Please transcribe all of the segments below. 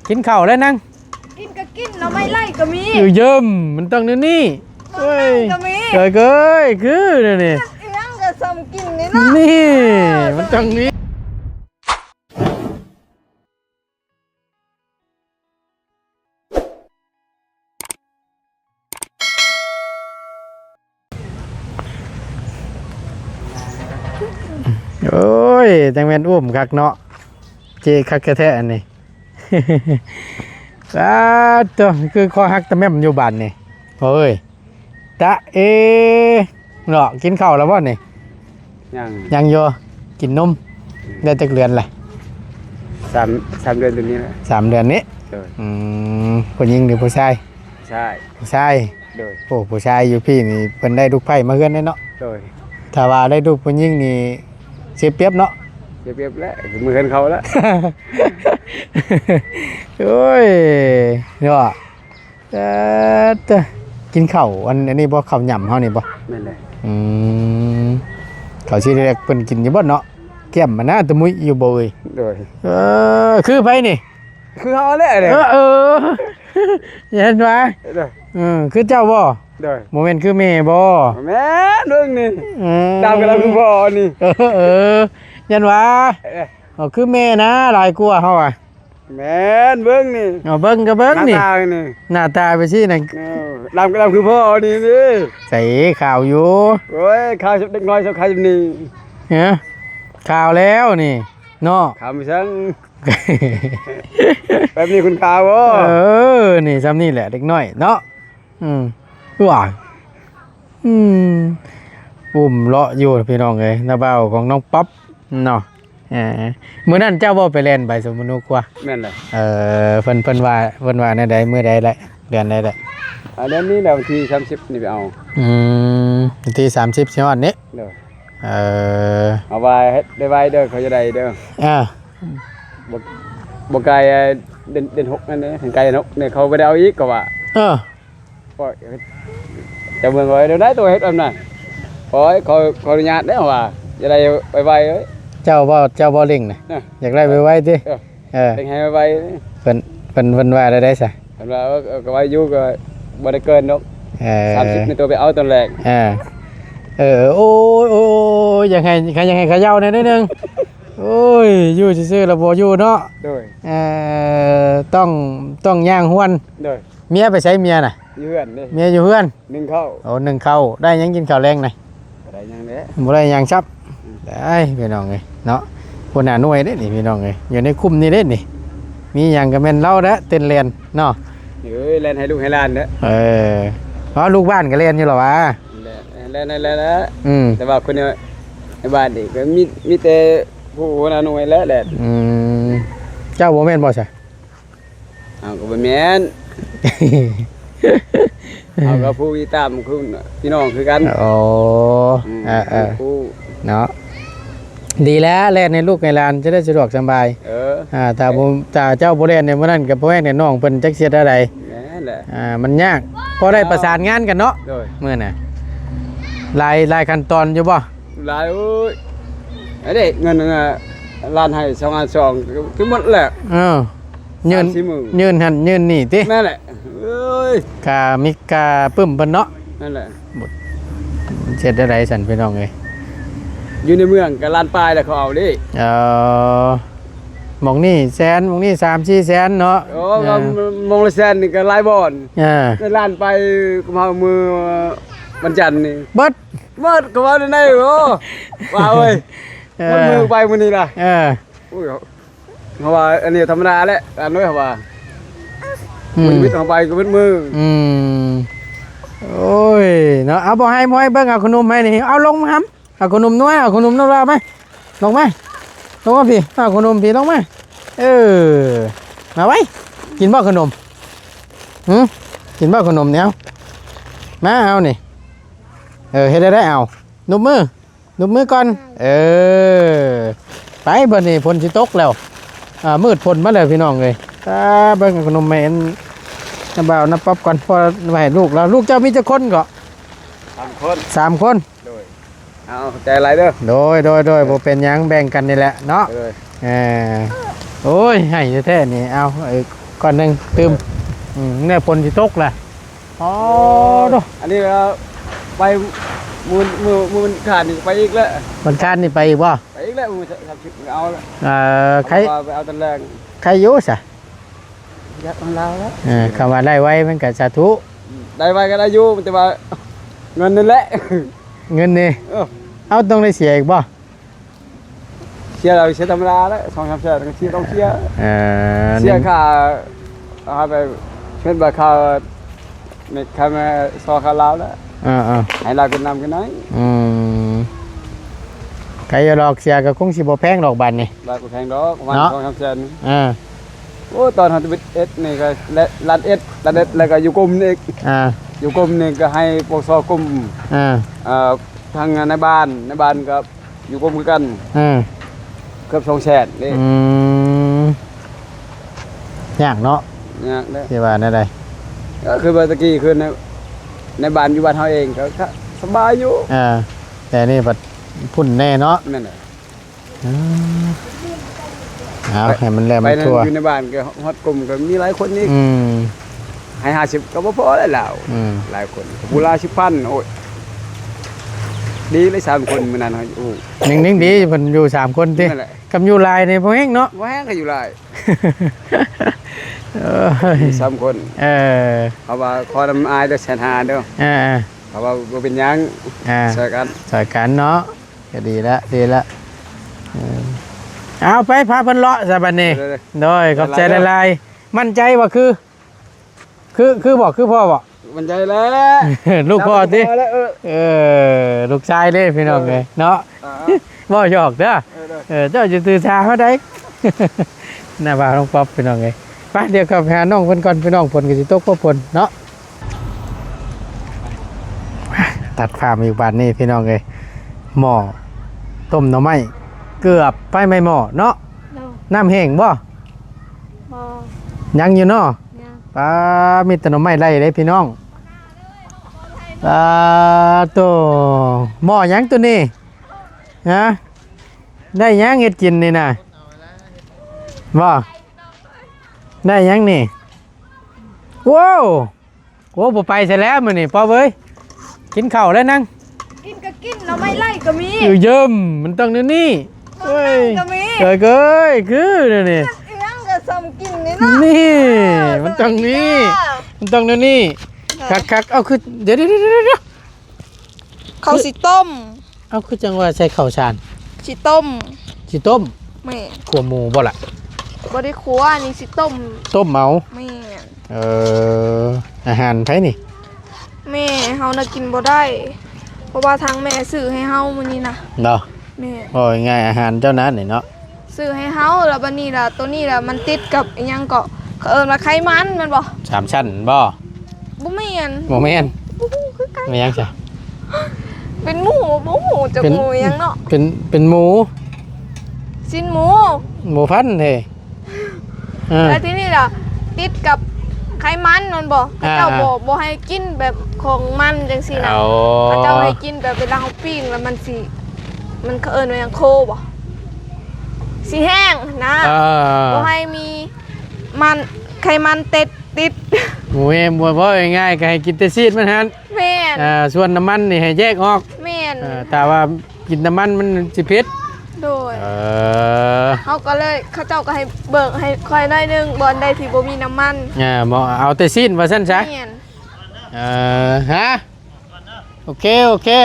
กินข้าวแล้วนั่งกินก็กินเราไม่ไล่ก็มีเยิ่มมันต้องนี่เฮ้ยเกิดคือเนี่ยยังก็ซ้ำกินนี่เนาะนี่มันต้องนี้โอ้ยจังแม่นอุ้มคักเนาะเจคักแท้ๆอันนี้ตัวคือคอฮักตะแม่มอยู่บ้านนี่โอ้ยตะเนาะกินข้าวแล้วบ่นี่ยังอยู่กินนมได้จักเดือนเลย3 เดือนตัวนี้นะ3 เดือนนี้ผู้หญิงหรือผู้ชายใช่ผู้ชายโดยโอ้ผู้ชายอยู่พี่นี่เพิ่นได้ลูกไผ่มาเฮือนได้เนาะโดยถ้าว่าได้ลูกผู้หญิงนี่เสียเปรียบเนาะเรียบแล้วมือเห็นเขาแล้วโอ้ยเนาะกินข้าวอันนี้บ่ข้าวหย่ำเฮานี่บ่นั่นแหละข้าวสิแรกเพิ่นกินอยู่บ่เนาะแก้มมันน่าตะมุยอยู่บ่เอ้ยโดยคือไผนี่คือเฮาแหละเด้เห็นว่าคือเจ้าบ่โดยบ่แม่นคือแม่บ่แม่เรื่องนี่ตามกันแล้วคือพ่อนี่ยันว่าคือแม่นะหลายกว่าเฮาอ่ะแม่นเบิ่งนี่เบิ่งก็เบิ่งนี่หน้าตาไปสินั่นตามกันแล้วคือพ่อนี่นี่ใส่ข่าวอยู่โอ้ยข่าวเด็กน้อยชาวใครนี่ข่าวแล้วนี่เนาะข่าวไม่ซังแบบนี้คุณข่าวบ่นี่ซ้ำนี่แหละเด็กน้อยเนาะว้าปุ่มเลาะอยู่พี่น้องเอ้ยน้าบ่าวของน้องป๊อปเนาะมื้อนั้นเจ้าบ่ไปเล่นใบสมนุกว่าแม่นเลยเพิ่นว่าในใดมื้อใดแหละเดือนใดแหละเดือนนี้แล้ววันที่30นี่ไปเอาวันที่30ใช่มั้ยนี่เด้อเอาไว้ได้ไว้เด้อเขาจะได้เด้อบ่ไกลเดือน6นั่นเด้ถึงไกลเนาะเนี่ยเขาบ่ได้เอาอีกก็ว่าก็จะเมืองไว้เดี๋ยวได้ตัวเฮ็ดอันน่ะขออนุญาตได้ว่าจะได้ไวๆเอ้ยเจ้าบ่เร่งน่ะอยากได้ไวๆติเร่งให้ไวๆเพิ่นว่าได้ซะเพิ่นว่าก็ไว้อยู่ก็บ่ได้เกินดอก30นี่ตัวไปเอาตอนแรกโอ้ยยังไงเขย่าหน่อยนิดนึงโอ้ยอยู่ซื่อๆแล้วบ่อยู่เนาะโดยต้องย่างห้วนโดยเมียไปใช้เมียน่ะอยู่เฮือนนี่เมียอยู่เฮือน1ข้าว1ข้าวได้ยังกินข้าวแรงน่ะบ่ได้ยังเด้บ่ได้ยังซับได้พี่น้องเอ้ยเนาะคนหน้าหน่วยเด้นี่พี่น้องเอ้ยอยู่ในคุมนี่เด้นี่มีหยังก็แม่นเล่าเด้อเต้นเรียนเนาะเล่นให้ลูกให้หลานเด้อเพราะลูกบ้านก็เรียนอยู่หรอวะเล่นแต่ว่าคนในบ้านนี่ก็มีแต่ผู้หัวหน้าหน่วยแล้วแหละเจ้าบ่แม่นบ่ใช่ก็บ่แม่นเอาก็ผู้ตามคือพี่น้องคือกันเนาะดีแล้วแล่นในลูกในหลานจะได้สะดวกสบายถ้าเจ้าบ่เล่นในมื้อนั้นกับพ่อแม่เนี่ยน้องเพิ่นจักเสียอะไรนั่นแหละมันยากพอได้ประสานงานกันเนาะมื้อน่ะหลายขั้นตอนอยู่บ่หลายโอ้ยไอ้เด้เงินล้านให้2,200คือหมดแหละยืนหันยืนนี่ตินั่นแหละเอ้ยมิกาปึ้มเพิ่นเนาะนั่นแหละเฮ็ดได้ซั่นพี่น้องเอ้ยอยู่ในเมืองก็ล้านปลายแล้วเขาเอาดิหม่องนี่แสนหม่องนี่3-4 แสนเนาะโอ้มองละแสนนี่ก็หลายบ่อนในล้านไปก็มามือวันจันทร์นี่เบิดก็ว่าได้โอ้ว่าเอ้ยมันมือไปมื้อนี้ล่ะอุ้ยเพราะว่าอันนี้ธรรมดาแหละอันน้อยเขาว่ามันวิทย์เข้าไปก็เป็นมือโอ้ยเนาะเอาบ่ให้เบิ่งเอาขนมให้นี่เอาลงมาครับเอาขนมน้อยเอาขนมน้อยมาลงมาพี่เอาขนมพี่ลงมามาไว้กินบ่ขนมกินบ่ขนมเนี่ยมาเอานี่เฮ็ดได้เอานุบมือก่อนไปบัดนี้ฝนสิตกแล้วมืดฝนมาแล้วพี่น้องเอ้ยเบิ่งขนมแม่นน้าบ่าวน้าป๊อปก่อนพอมาให้ลูกแล้วลูกเจ้ามีจักคนก็3 คนเอาใจไรเด้อโดยบ่เป็นหยังแบ่งกันนี่แหละเนาะโอ้ยให้แท้ๆนี่เอาข ก่อนหนึงตื่มเนี่ยฝนสิตกแหละอ๋อโด อันนี้เราไปมือขาดนี่ไปอีกแล้ว มันคานนี่ไปอีกบ่ ไปอีกแล้วมือทำชิบเอาแล้ว ใคร ไปเอาตะแรง ใครอยู่ซะ ยัดของเราแล้ว คำว่าได้ไว้มันก็สาธุ ได้ไปก็ได้อยู่แต่ว่าเงินนั่นแหละ เงินนี่ เออ เอาต้องได้เสียอีกบ่ เชียร์เราเชียร์ธรรมดาแล้ว2-3เชียร์ต้องเชียร์ต้องเชียร์ เสียค่าเอาไปเช่นแบบค่าในค่ามาซอค่าลาวแล้ว ให้เราเป็นนำกันหน่อย ใครจะหลอกเสียก็คงสิบ่แพงดอกบัดนี่ บาทก็แพงดอกประมาณ 2-3เซน โอ้ตอนทำบิดเอ็ดนี่ก็ลัดเอ็ดแล้วก็อยู่กลุ่มนี่อยู่กลุ่มนี่ก็ให้พวกซอกลุ่มทางในบ้านก็อยู่กลุ่มกันเกือบ2แสนนี่ ยากเนาะ เนี่ยเด้อ ที่ว่านั่นใด ก็คือเมื่อตะกี้คือในบ้านอยู่บ้านเฮาเองก็สบายอยู่ แต่นี่บัดพุ่นแน่เนาะ นั่นแหละ เอาให้มันแล ไป มัน นั่น ทั่ว อยู่ในบ้านก็ฮอดกลุ่มก็มีหลายคนนี่ให้50ก็บ่พอแล้วหลายคนผู้ละ10,000โอ้ยดีเลย3คนมื้อนั้นเฮาโอ้ นิ่งๆดีเพิ่นอยู่3คนติ นั่นแหละ กับอยู่หลายนี่บ่แฮงเนาะ บ่แฮงก็อยู่หลาย 3คน เขาว่าขอนำอายเด้อแสนหาเด้อเขาว่าบ่เป็นหยังช่วยกัน สอยกันเนาะก็ดีละเอาไปพาเพิ่นเลาะซะบัดนี้โดยขอบใจหลายๆมั่นใจว่าคือบอกคือพ่อบอก มันใจแล้ว ลูกพ่อติ เออ ลูกชายเด้พี่น้องเอ้ยเนาะบ่หยอกเด้อเจ้าจะตื่นเช้าเฮาได้ หน้าบ้านน้องป๊อปพี่น้องเอ้ยไปเดี๋ยวเข้าไปหาน้องเพิ่นก่อนพี่น้องเพิ่นก็สิตกบ่ฝนเนาะตัดภาพอีกบาดนี้พี่น้องเอ้ยหม้อต้มหน่อไม้เกือบไปไม่หม้อเนาะน้ำแห้งบ่ยังอยู่เนาะปลามีแต่หน่อไม้ไล่เลยพี่น้องปลาตัวหม้อยังตัวนี้ฮะได้ยังเฮ็ดกินนี่น่ะบ่ได้ยังนี่ว้าวโอ้บ่ไปซะแล้วมื้อนี้พ่อเว้ยกินข้าวแล้วนั่ง กินก็กินเราไม่ไล่ก็มี อยู่เยิมมันต้องนี่เฮ้ย ก็มี เกยคือนี่ ยังก็ซ้ำกินนี่เนาะ นี่มันต้องนี่มันต้องนี่คักเอาคือเดี๋ยว เขาสิต้ม เอาคือจังว่าใส่ข้าวสาร สิต้ม สิต้ม แม่ ขัวหมูบ่ล่ะ บ่ได้ครัวนี่สิต้ม ต้มเมา แม่ อาหารไผนี่ แม่เฮาน่ะกินบ่ได้ เพราะว่าทางแม่ซื้อให้เฮามื้อนี้นะ เนาะ แม่ โอ้ยง่ายอาหารเจ้านั้นนี่เนาะ ซื้อให้เฮาแล้วบัดนี้ล่ะตัวนี้ล่ะมันติดกับอีหยังก็เขาเอิ้นว่าไขมันแม่นบ่ 3ชั้นบ่ บ่แม่น บ่แม่น บ่ฮู้คือกัน ไม่ยังจ้ะ เป็นหมูบ่ฮู้จักหมูหยังเนาะ เป็นหมู ชิ้นหมู หมูพันธุ์เด้ แล้วที่นี่ล่ะติดกับไขมันนั่นบ่เขาเจ้าบ่ให้กินแบบของมันจังซี่นะ เอา เขาเจ้าให้กินแบบเวลาเขาปิ้งแล้วมันสิมันเขาเอิ้นว่าหยังโคบ่สิแห้งนะบ่ให้มีมันไขมันติด หมูเอ็มบ่ง่ายๆก็ให้กินแต่ซีดมันหั่น แม่น ส่วนน้ำมันนี่ให้แยกออก แม่น แต่ว่ากินน้ำมันมันสิเผ็ด โดยเขาก็เลยเขาเจ้าก็ให้เบิกให้ค่อยหน่อยนึงบ่อนใดที่บ่มีน้ำมัน บ่เอาแต่ซีดว่าซั่นซะ แม่น ฮะโอเคจ้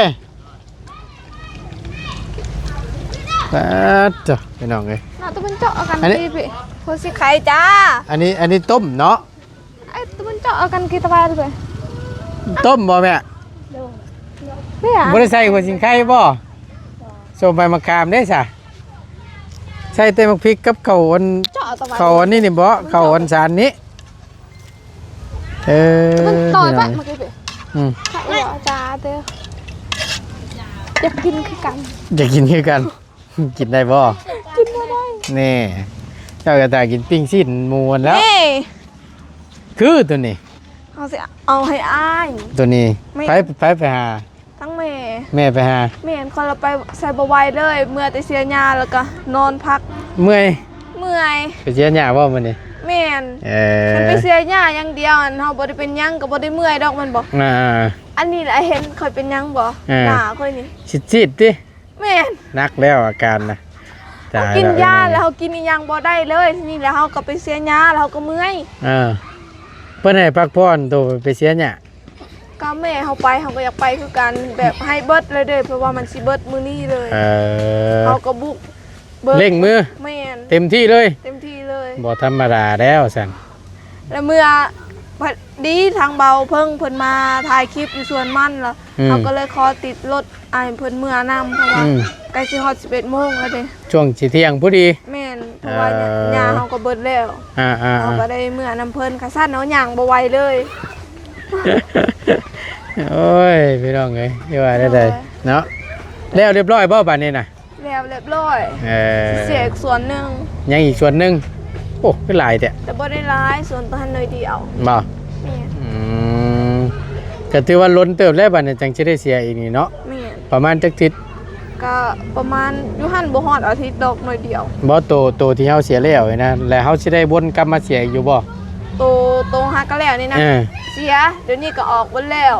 ะพี่น้องเอ้ย น่าตะมันเจาะเอากัน อันนี้ พี่โพสิไข่จ้า อันนี้ต้มเนาะ ไอ้ตะมันเจาะเอากันกี่ตะบาด้วย ต้มบ่แม่ เม่อะ บ่ได้ใส่หัวสิงไข่บ่ส้มใบมะขามได้ซะใส่แต่มะพริกกับข้าวอัน เจาะตะบา ข้าวอันนี้นี่บ่ข้าวอันสารนี้มันต่อยไปเมื่อกี้พี่ ไข่เหรอจ้าเด้ออยากกินคือกัน อยากกินคือกัน กินได้บ่ กินบ่ได้ นี่เจ้าก็ตากินปิ้งชิ้นหมูอันแล้ว นี่ คือตัวนี้ เขาสิเอาให้อ้าย ตัวนี้ ไม่ ไปหา ทั้งแม่ แม่ไปหา แม่เห็นคนเราไปใส่บไหวายเลยเมื่อแต่เสียยาแล้วก็นอนพัก เมื่อย เมื่อย ไปเชียร์หญ้าบ่มื้อนี้ แม่นใส่ เสียหญ้าอย่างเดียวอันเฮาบ่ได้เป็นหยังก็บ่ได้เมื่อยดอกมันบ่ อันนี้แหละเห็นเคยเป็นหยังบ่หน้าค่อยนี่ ชิดๆติ แม่น นักแล้วอาการนะ เขากินยาแล้วเขากินอีหยังบ่ได้เลยทีนี้แล้วเฮาก็ไปเสียหญ้าแล้วเฮาก็เมื่อย เพิ่นให้พักผ่อนตัวไปเสียหญ้า ก็แม่เฮาไปเฮาก็อยากไปคือกันแบบให้เบิดเลยเด้อเพราะว่ามันสิเบิดมื้อนี้เลยเฮาก็บุกเร่งมือ แม่น เต็มที่เลย เต็มที่เลย บ่ธรรมดาแล้วสั่น แล้วเมื่อดีทางเบาเพิ่นมาถ่ายคลิปอยู่สวนมันแล้วเขาก็เลยขอติดรถไอ้เพิ่นเมื่อนำเพราะว่าใกล้สิฮอด 11 โมงแล้วเด้ ช่วงสิเที่ยงพอดี แม่นเพราะว่าหญ้าเฮาก็เบิดแล้วเขาก็ได้เมื่อนำเพิ่นค่ะซั่นเนาะย่างบ่ไหวเลย โอ้ยพี่น้องเอ้ยที่ว่าได้เนาะแล้วเรียบร้อยบ่บัดนี้น่ะ แล้วเรียบร้อยเสียอีกส่วนหนึง ยังอีกส่วนหนึงโอ้คือหลายแต่ แต่บ่ได้ร้ายส่วนตัวหันหน่อยเดียว บ่ แม่น ก็ถือว่าล้นเติบแล้วบัดนี้จังสิได้เสียอีกนี่เนาะ แม่น ประมาณจักทิศ ก็ประมาณอยู่หันบ่ฮอดอาทิตย์ดอกหน่อยเดียว บ่โตที่เฮาเสียแล้วนี่นะแล้วเฮาสิได้วนกลับมาเสียอีกอยู่บ่ โตฮักก็แล้วนี่นะเสียเดี๋ยวนี้ก็ออกเบิดแล้ว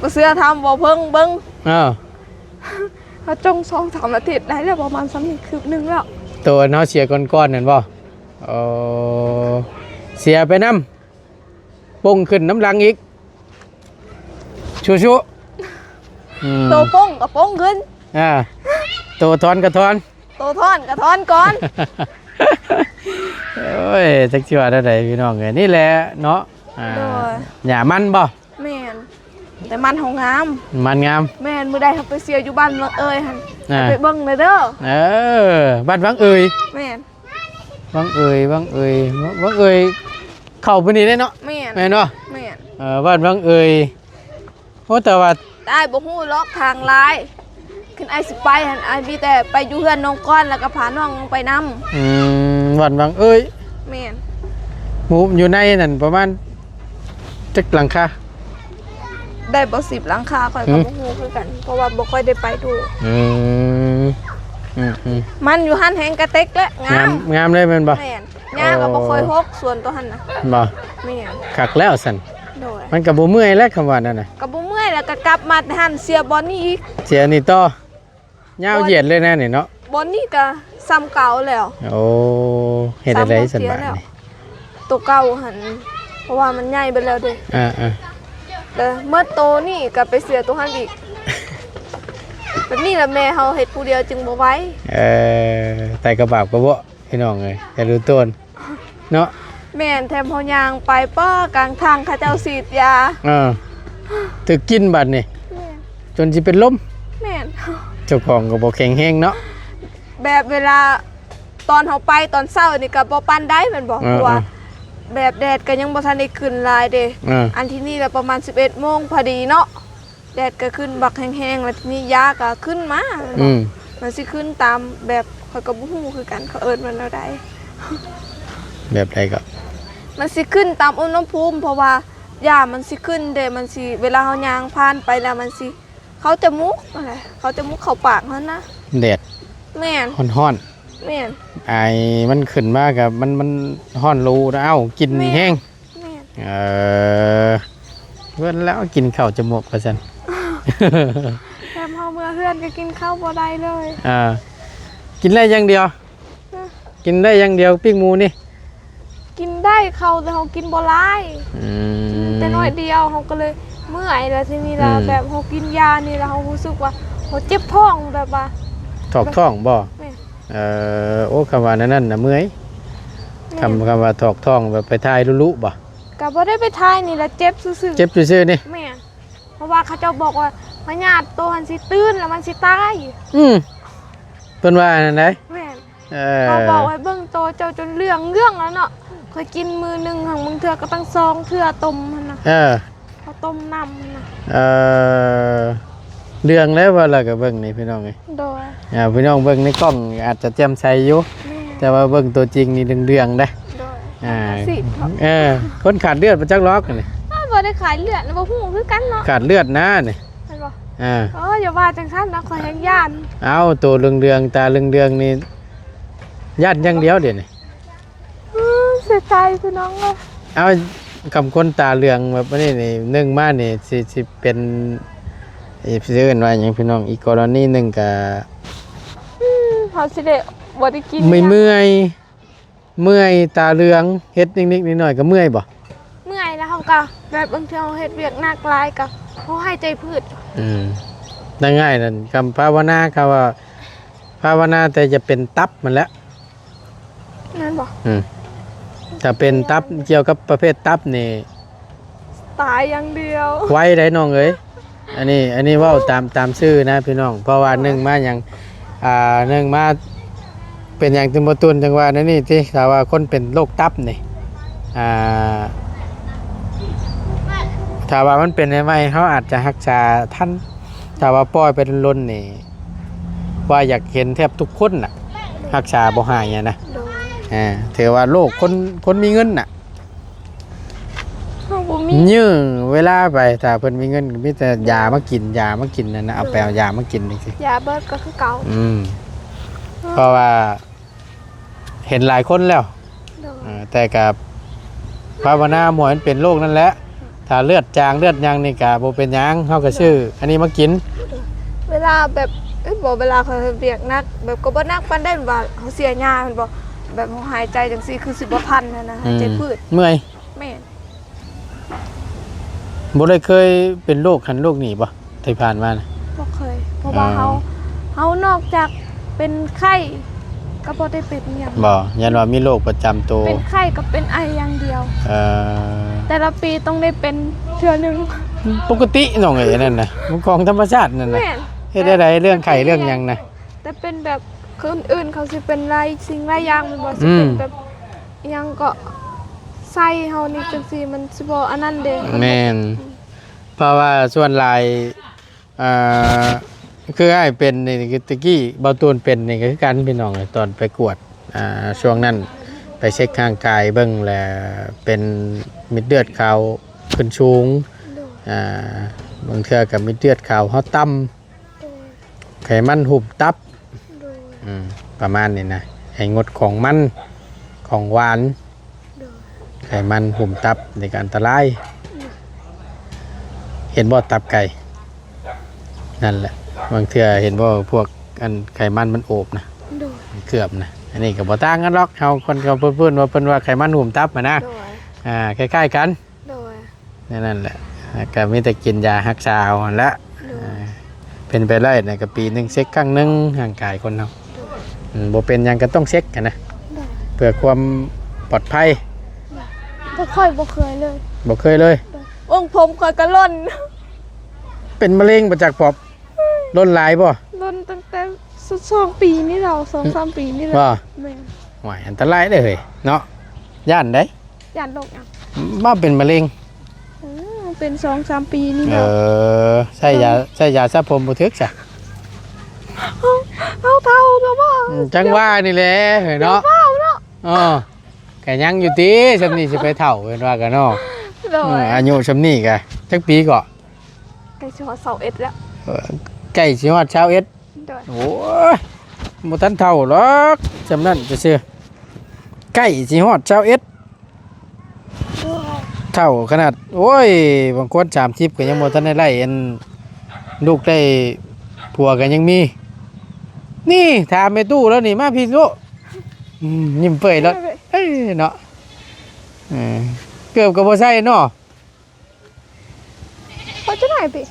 บ่เสื้อทำบ่เพิ่งเบิ่งเขาจง2-3 อาทิตย์ได้แล้วประมาณ3นี่คืบนึงแล้ว ตัวเฮาเสียก่อนๆนั่นบ่เสียไปนำปงขึ้นน้ำหลังอีกชูๆ โตป้งก็ป้งขึ้น ตัวทอนก็ทอน โตทอนก็ทอนก่อน โอ้ยจักสิว่าได้ใดพี่น้องเอ้ยนี่แหละเนาะหญ้ามันบ่ แม่นแต่มันของงาม มันงาม แม่นมื้อใดเขาไปเสียอยู่บ้านวังเอ้ยหั่นไปเบิ่งเลยเด้อ บ้านวังเอ่ย แม่น วังเอ่ยเข้าไปนี่ได้เนาะ แม่น แม่นบ่ แม่น บ้านวังเอ่ยโอ้แต่ว่า ได้บ่ฮู้ล็อกทางลายขึ้นไอสิไปหั่นไอมีแต่ไปอยู่เฮือนน้องก้อนแล้วก็พาน้องไปนำบ้านวังเอ่ย แม่น หมู่อยู่ในนั่นประมาณจักหลังคา ได้บ่10หลังคาค่อยก็บ่ฮู้คือกันเพราะว่าบ่ค่อยได้ไปดูมันอยู่หันแหงกระเต็กแล้วงามเลยแม่นบ่ แม่นย่างก็บ่ค่อยฮกส่วนตัวหันน่ะบ่แม่น คักแล้วสั่น โดย มันก็บ่เมื่อยแล้วคำว่านั่นน่ะ ก็บ่เมื่อยแล้วก็กลับมาหันเสียบอลนี่อีก เสียนี่ต่อยาวเหยียดเลยนะนี่เนาะ บอลนี่ก็ซ้ำเก่าแล้ว โอ้เฮ็ดอะไรสั่นบาดนี่ ตัวเก่าหันเพราะว่ามันใหญ่ไปแล้วเด้แต่เมื่อโตนี่ก็ไปเสียตัวหันอีกแบบนี้ละแม่เฮาเฮ็ดผู้เดียวจึงบ่ไหวแต่กระบาบกระเบาะพี่น้องเอ้ยแต่รู้ต้นเนาะแม่นแถมเฮายางไปป้ากลางทางเขาเจ้าฉีดยาถึกกินบัดนี่จนสิเป็นลมแม่นเจ้าของก็บ่แข็งแรงเนาะแบบเวลาตอนเฮาไปตอนเช้านี่ก็บ่ปานใดแม่นบ่ว่าแบบแดดก็ยังบ่ทันได้ขึ้นหลายเด้อันที่นี่ละประมาณ 11 โมงพอดีเนาะแดดก็ขึ้นบักแห้งๆแล้วทีนี้ยาก็ขึ้นมามันสิขึ้นตามแบบข่อยก็บ่ฮู้คือกันเขาเอิ้นมันแล้วใดแบบใดก็มันสิขึ้นตามอุณหภูมิเพราะว่ายามันสิขึ้นเด้มันสิเวลาเฮาย่างผ่านไปแล้วมันสิเขาจมูกอะไรเขาจมูกเข้าปากเฮานะแดดแม่นร้อนแม่นไอ้มันขึ้นมากับมันร้อนรูนะเอ้ากินแห้งแม่นเพิ่นแล้วกินข้าวจมูกว่าซั่นแถมเฮาเมื่อเฮือนก็กินข้าวบ่ได้เลยกินได้อย่างเดียวกินได้อย่างเดียวปิ้งหมูนี่กินได้เขาแต่เฮากินบ่หลายแต่น้อยเดียวเฮาก็เลยเมื่อยแล้วทีนี้ล่ะแบบเฮากินยานี่แล้วเฮารู้สึกว่าเฮาเจ็บท้องแบบว่าท้องบ่โอ้คำว่านั่นน่ะเมื่อยคำว่าถอกท้องแบบไปทายลุบ่ก็บ่ได้ไปทายนี่ละเจ็บซื่อๆเจ็บซื่อๆนี่แม่เพราะว่าเขาเจ้าบอกว่าพญาติตัวหันสิตื่นแล้วมันสิตายเพิ่นว่านั่นไดแม่เขาบอกให้เบิ่งโตเจ้าจนเรื่องแล้วเนาะเคยกินมือนึงของมึงเทื่อก็ตั้ง2เทื่อต้มหั่นน่ะเขาต้มน้ำน่ะเรื่องแล้วว่าเราก็เบิ่งนี่พี่น้องเอ้ยโดยพี่น้องเบิ่งในกล้องอาจจะแจ่มใสอยู่แต่ว่าเบิ่งตัวจริงนี่เรื่องๆเด้คนขาดเลือดประจักษ์ล็อกนี่บ่ได้ขายเลือดนะบ่ฮู้คือกันเนาะขาดเลือดนะนี่เห็นบ่อย่าว่าจังซั่นนะข่อยแฮงย่านเอาตัวเรืองๆตาเรืองๆนี่ย่านอย่างเดียวเดี๋ยวนี้เสี ใจพี่น้องเลย เอาคำคนตาเหลืองแบบนี้นี่นึ่งมานี่สิเป็นพี่เอิ้นว่าหยังพี่น้องอีกกรณีหนึงก็ เขาสิได้บ่ได้กิน ไม่เมื่อยตาเหลืองเฮ็ดนิดๆหน่อยๆก็เมื่อยบ่ เมื่อยแล้วเขาก็แบบบางทีเขาเฮ็ดเวียกหนักหลายก็เขาหายใจพืช ได้ง่ายนั่นคำภาวนาเขาว่าภาวนาแต่จะเป็นตับมันแหล้ว นั่นบ่ ถ้าเป็นตับเกี่ยวกับประเภทตับนี่ ตายอย่างเดียว ไว้ได้น้องเอ้ยอันนี้เว้าตามชื่อนะพี่น้องเพราะว่าหนึ่งมาอย่างหนึ่งมาเป็นอย่างที่บ่ตุนจังว่านั่นนี่ที่ถ้าว่าคนเป็นโรคตับนี่ถ้าว่ามันเป็นใหม่ๆเขาอาจจะรักษาทันถ้าว่าปล่อยไปล้นๆนี่ว่าอยากเห็นแทบทุกคนน่ะรักษาบ่หายอ่ะนะ โดย ถือว่าโรคคนมีเงินน่ะ เขาบ่มี ยื้อเวลาไปถ้าเพิ่นมีเงินก็มีแต่ยามากินนั่นนะเอาไปเอายามากินนี่สิ ยาเบิดก็คือเก่า เพราะว่าเห็นหลายคนแล้ว โดย แต่กับภาวนาหมอมันเป็นโรคนั่นแหละถ้าเลือดจางเลือดยังนี่ก็บ่เป็นหยังเฮาก็ซื้ออันนี้มากิน เวลาแบบบอกเวลาเขาเวียกหนักแบบก็บ่หนักปานใดว่าเขาเสียหญ้าเพิ่นบ่แบบเขาหายใจจังซี่คือสิบ่ทันนะหายใจพืช เมื่อย แม่น บ่ได้เคยเป็นโรคหันโรคนี่บ่ที่ผ่านมานะ บ่เคย เพราะว่าเขานอกจากเป็นไข้ก็บ่ได้เป็นหยัง บ่ยันว่ามีโรคประจำตัว เป็นไข้กับเป็นไออย่างเดียว เอ่อ แต่ละปีต้องได้เป็นเทื่อหนึง ปกติน้องเอ้นั่นน่ะมันของธรรมชาตินั่นน่ะ แม่น เฮ็ดได้เรื่องไข้เรื่องหยังน่ะ แต่เป็นแบบคนอื่นเขาสิเป็นหลายสิ่งหลายอย่างมันบ่สิเป็นแบบอิหยังก็ไส้เฮานี่จังซี่มันสิบ่อันนั้นเด้ แม่นเพราะว่าส่วนหลายอ่าคือให้เป็นนี่คือตะกี้เบาตูนเป็นนี่ก็คือกันพี่น้องเลยตอนไปกวดช่วงนั้นไปเช็คร่างกายเบิ่งแลเป็นมิดเลือดขาวขึ้นสูงบางเทื่อกับมิดเลือดขาวเฮาต่ำไขมันหุบตับประมาณนี้นะให้งดของมันของหวานไขมันหุบตับในการอันตรายเห็นบ่ตับไก่นั่นแหละบางเทื่อเห็นบ่พวกอันไขมันมันโอบนะเกือบนะอันนี้ก็บ่ต่างกันหรอกเฮาคนเขาเพิ่นว่าเพิ่นว่าไขมันหุบตับนะคล้ายๆกันนั่นแหละก็มีแต่กินยารักษาเอาหั่นละเป็นไปได้นะก็ปีนึงเช็คครั้งนึงร่างกายคนเฮาบ่เป็นหยังก็ต้องเช็คกันนะเพื่อความปลอดภัย บ่ค่อยบ่เคยเลย บ่เคยเลย องค์ผมค่อยก็ล่น เป็นมะเร็งมาจากปอบล้นหลายบ่ ล่นตั้งแต่2 ปีนี่เรา2-3 ปีนี่เรา บ่ แม่น หวายอันตรายได้อเฮ้ยเนาะย่านได้ ย่านโรคหยัง มาเป็นมะเร็ง เป็น2-3 ปีนี่ เอ เรา อใช้ยาสระผมบ่ถึกจ้ะ เอาเท่าเนาะบ่ จังว่านี่แหละเฮ้ยเนาะ เท่าเนาะ ก็ยังอยู่ติซำนี้สิไปเฒ่าเพิ่นว่ากันเนาะ โดย อายุซำนี้ก็จักปีก็ ใกล้สิฮอด21แล้ว ใกล้สิฮอด21 โดย โอ้ยบ่ทันเฒ่าหรอกจำนั้นซื่อๆใกล้สิฮอด21เท่าขนาดโอ้ยบางคน30ก็ยังบ่ทันได้ไล่อันลูกได้ผัวก็ยังมีนี่ถามแม่ตู้แล้วนี่มาพี่ลูกยิ้มเปื่อยแล้วเอ้ยเนาะเกือบก็บ่ใช่เนาะ พอจะไหนพี่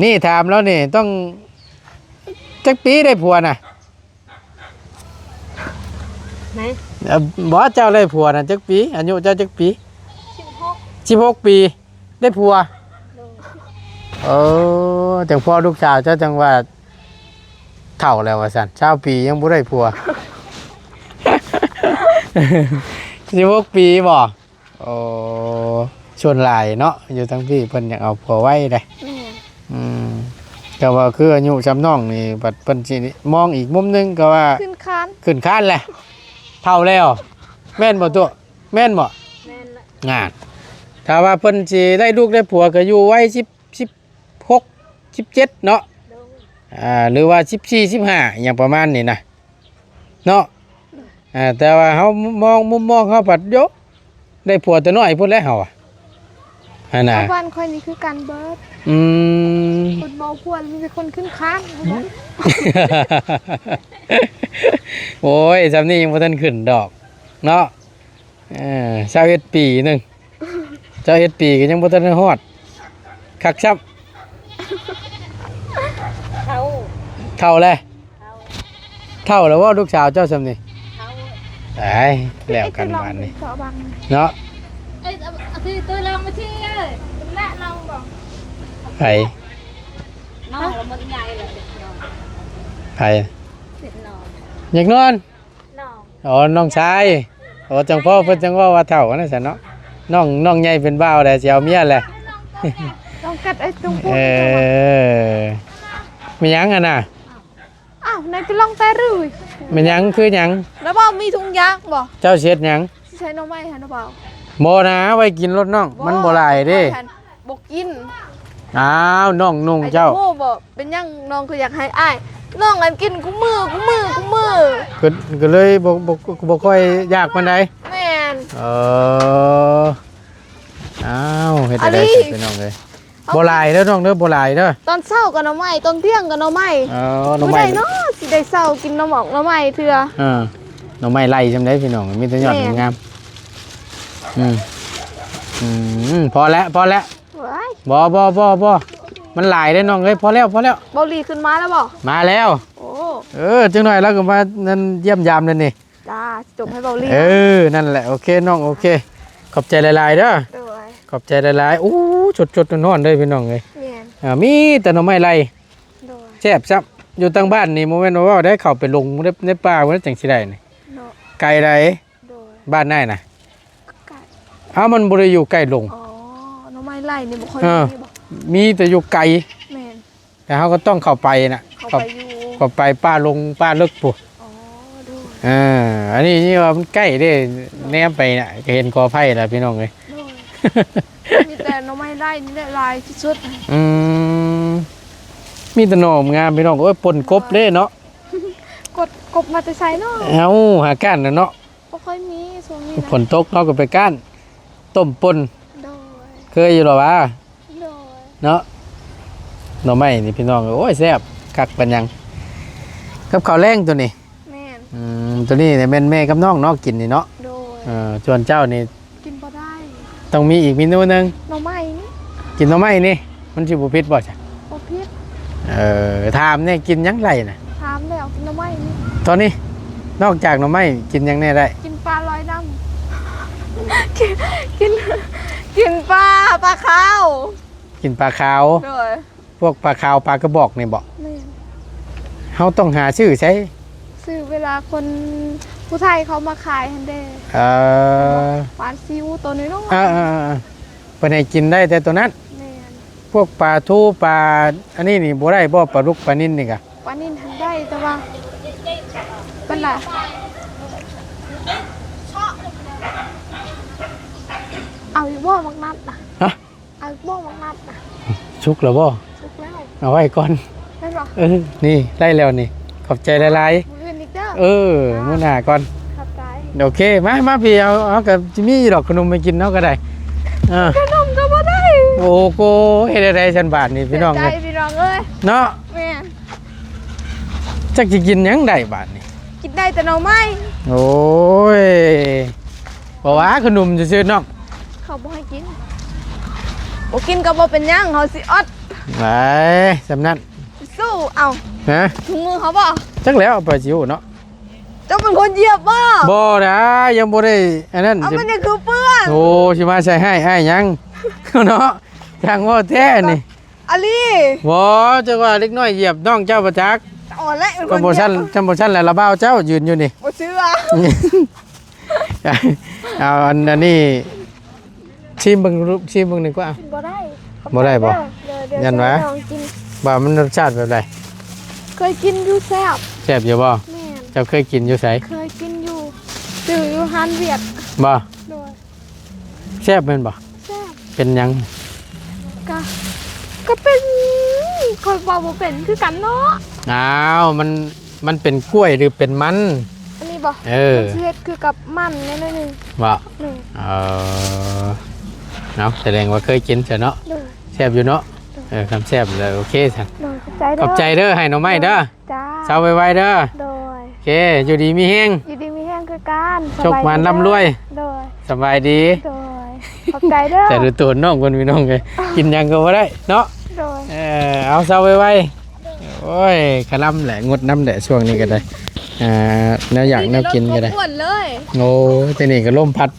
นี่ถามแล้วนี่ต้องจักปีได้ผัวน่ะ ไหน บ่เจ้าได้ผัวน่ะจักปีอายุเจ้าจักปี16 ปีได้ผัวจังพ่อลูกสาวเจ้าจังว่าเฒ่าแล้วว่าซั่น20 ปียังบ่ได้ผัว 16 ปีบ่โอ้ชวนหลายเนาะอยู่ทั้งพี่เพิ่นอยากเอาผัวไว้ได้ก็ว่าคืออายุจำน้องนี่บัดเพิ่นสิมองอีกมุมนึงก็ว่า ขึ้นคาน ขึ้นคานแหละเฒ่าแล้วแม่นบ่ตัวแม่นบ่ แม่นละ งานถ้าว่าเพิ่นสิได้ลูกได้ผัวก็อยู่ไว้16 17เนาะหรือว่า14 15อย่างประมาณนี้นะเนาะแต่ว่าเฮามองมุมมองเฮาปัดโย ได้ผัวตัวน้อยพุ่นแล้วเฮาอ่ะหั่นน่ะ บ้านค่อยนี่คือการเบิด อืม คนเมาพวนมีแต่คนขึ้นค้าน โอ้ยจำนี้ยังบ่ทันขึ้นดอกเนาะ21ปีหนึง21ปีก็ยังบ่ทันได้ฮอดคักซับเท่าแล้วเท่าแล้วว่าลูกสาวเจ้าซำนี่ไอ้แล้วกันบานนี่เนาะ เอ้ยคือตัวลองมาที่เอ้ยละลองบอก ไผ น้องเรามันใหญ่เลย ไผ เสร็จน้อง อยากนอน น้อง อ๋อน้องชายโอ้จังพ่อเพิ่นจังว่าเท่ากันนั่นซะเนาะน้องใหญ่เป็นบ่าวแล้วสิเอาเมียแหละ ลองกัดไอ้ตรงพูด มีหยังอ่ะน่ะ อ้าวไหนไปลองแต่รื้อ มีหยังคือหยัง แล้วบอกมีถุงยางบอก เจ้าเช็ดหยัง ใช้น้องไม้ฮะน้องเบา บ่นะไว้กินรถน้องมันบ่หลายเด้ บอกกิน อ้าวน้องนุ่งเจ้า ไอ้โม่บอกเป็นยังน้องคืออยากให้อ้ายน้องกันกินกูมือ ก็เลยบ่ค่อยอยากปานใด แม่น อ้าวเฮ็ด อัน ได้ นี้ พี่น้องเอ้ยบ่หลายเด้อน้องเด้อบ่หลายเด้อ ตอนเช้ากับน้องไม้ตอนเที่ยงกับน้องไม้ น้อง ไม่ ไม้ ได้เนาะสิได้เช้ากินน้ำหมอกน้องไม้เถื่อ น้องไม้ไล่จำได้พี่น้องมีแต่ยอด แม่ งามพอแล้ว ว้าย บ่มันหลายเด้อน้องเอ้ยพอแล้ว เบาหลีขึ้นมาแล้วบอก มาแล้ว โอ้ จังหน่อยแล้วก็มานั่นเยี่ยมยามนั่นนี่ จ้าจบให้เบาหลี นั่นแหละโอเคน้องโอเคขอบใจหลายๆเด้อ ด้วย ขอบใจหลายๆอู้จดนอนๆเด้อพี่น้องเอ้ย แม่น มีแต่หน่อไม้ไล่ ด้วย แซ่บซับอยู่ทางบ้านนี่โมเมนต์ว่าได้เข้าไปลงในป่าว่าจังสิได้นี่ เนาะ ไกลใด ด้วย บ้านไหนน่ะ ไก่ มันบ่ได้อยู่ใกล้ลง อ๋อน้องไม้ไล่นี่บ่ค่อย เออ มีบอก มีแต่อยู่ไกล แม่น แต่เขาก็ต้องเข้าไปน่ะ เขาไปอยู่ เข้าไปป่าลงป่าลึกปุ๊ อ๋อด้วย อันนี้นี่ว่ามันใกล้เด้แนมไปน่ะก็เห็นกอไผ่แล้วพี่น้องเอ้ย ด้วยมีแต่น้องไม้ไล่นี่แหละลายที่สุด มีแต่หน่อมงามพี่น้องโอ้ยปนกบเด้เนาะ กบมาแต่ใส่เนาะ เอาหาก้านน่ะเนาะ บ่ค่อยมีส่วนนี้ ฝนตกเขาก็ไปก้านต้มปน ด้วย เคยอยู่หรอวะ ด้วย เนาะหน่อไม้นี่พี่น้องโอ้ยแซ่บคักปันยังกับข้าวแรงตัวนี้ แม่น ตัวนี้เนี่ยแม่กับน้องเนาะกินนี่เนาะ ด้วย ส่วนเจ้านี่ กินบ่ได้ ต้องมีอีกเมนูหนึง หน่อไม้นี่ กินหน่อไม้นี่มันสิบ่ผิดบ่จ้ะ บ่พิษ ถามเนี่ยกินหยังไรน่ะ ถามแล้วกินหน่อไม้นี่ ตอนนี้นอกจากหน่อไม้กินหยังแน่ได้ กินปลาลอยน้ำกินปลาขาว กินปลาขาว ด้วย พวกปลาขาวปลากระบอกนี่บ่ แม่น เฮาต้องหาชื่อใช้ ซื้อเวลาคนผู้ไทยเขามาขายฮันเด ปลาซิวตัวน้อย เพิ่นให้กินได้แต่ตัวนั้น ๆแม่น พวกปลาทูปลาอันนี้นี่บ่ได้บ่ปลาลูกปลานิ่นนี่กะ ปลานิ่นทันได้แต่ว่าเป็นไรเอาอีกบ่มักนัดนะ ฮะ เอาอีกบ่มักนัดนะ ชุกแล้วบ่ สุกแล้ว เอาไว้ก่อน ได้หรอ นี่ได้แล้วนี่ ขอบใจหลาย มืออื่นอีกเด้อ ๆมื้อหน้าก่อน ขับใจ โอเคมาพี่เอากับจิมี่ดอกขนมไปกินเนาะก็ได้อ่า ขนมก็บ่ได้ โอ้โหเฮ็ดได้ฉันบาทนี่พี่น้อง ใจ เอ้ย พี่น้องเอ้ย เนาะ แม่น จักสิกินหยังได้บาทนี่ กินได้แต่หน่อไม้ โอ้ยบ่ว่าขนมซื่อๆน้อง เขาบ่ให้กินบ่กินก็บ่เป็นหยังเขาสิอด ไปสำนั้น สิสู้เอา ฮะ ถุงมือเขาบ่ จักแล้วเอาไปสิวเนาะ เจ้าเป็นคนเหยียบบ่ บ่นะยังบ่ได้อันนั้น เอามันยังคือเปื้อน โอ้สิมาใส่ให้ยัง เนาะจังว่าแท้นี่ อลี บ่จังว่าเล็กน้อยเหยียบน้องเจ้าประจักษ์ อ่อนแล้วเป็นค ก็ น บ่ เหยี ซั่ ย น บ จำบ่ซั่นแหละละบ่าวเจ้ายืนอยู่นี่ บ่เชื่อ เอาอันนี้ชิมเบิ่งรูปชิมเบิ่งดีกว่า บ่ได้ บ่ได้บ่ เดี๋ยว ยันวะ ลองกิน ว่ามันรสชาติแบบใด เคยกินอยู่แซ่บ แซ่บอยู่บ่ แม่น เจ้าเคยกินอยู่ไส เคยกินอยู่ซื้ออยู่ฮันเวียด บ่ โดย แซ่บแม่นบ่ แซ่บ เป็นหยัง ก็เป็นคนบอกบ่เป็นคือกันเนาะ อ้าวมันเป็นกล้วยหรือเป็นมัน อันนี้ บ่ เออ มันสิเฮ็ดคือกับมันแน่ๆนึง บ่ โดย เออเนาะแสดงว่าเคยกินซะเนาะ โดย แซ่บอยู่เนาะคำแซ่บเลยโอเคซั่น โดยขอบใจเด้อขอบใจเด้อให้หน่อไม้เด้อ จ้า เช้าไวๆเด้อ โดย โอเคอยู่ดีมีแฮง อยู่ดีมีแห้งคือกัน โชคมานร่ำรวย โดย สบายดี โดยขอบใจเด้อ แต่ดูตัวน้องคนพี่น้องเลยกินหยังก็บ่ได้เนาะ โดย เอาเช้าไวๆโอ้ยขะลำแหละงดน้ำแหละช่วงนี้ก็ได้แนวอยากแนวกินก็ได้ อ้วนเลย โอ้แต่นี่ก็ล่มพัด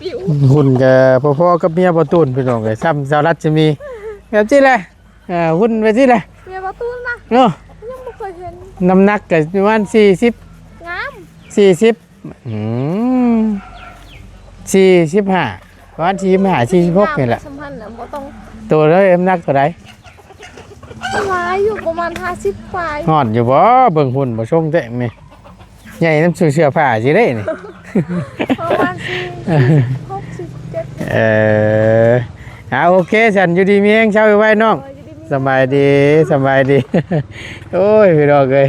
ปิว หุ่นกับพ่อๆกับเมียบ่ตูนพี่น้องเลยซ้ำสาวรัฐจะมีแบบนี้แหละหุ่นแบบนี้แหละ เมียประตูนะ เนาะ ยังไม่เคยเห็น น้ำหนักก็ประมาณ40 งาม 4045ประมาณ45 46นี่แหละ สัมพันธ์นะบ่ต้อง ตัวแล้วน้ำหนักเท่าไหร่ หลายอยู่ประมาณ50ปลาย ฮอดอยู่บ่เบิ่งหุ่นบ่ชงแท้นี่ใหญ่น้ำเสื้อผ้าสิได้นี่ ประมาณ4 67 โอเคฉันอยู่ดีมีแฮงเช้าไว้น้องสบายดี โอ้ยพี่น้องเอ้ย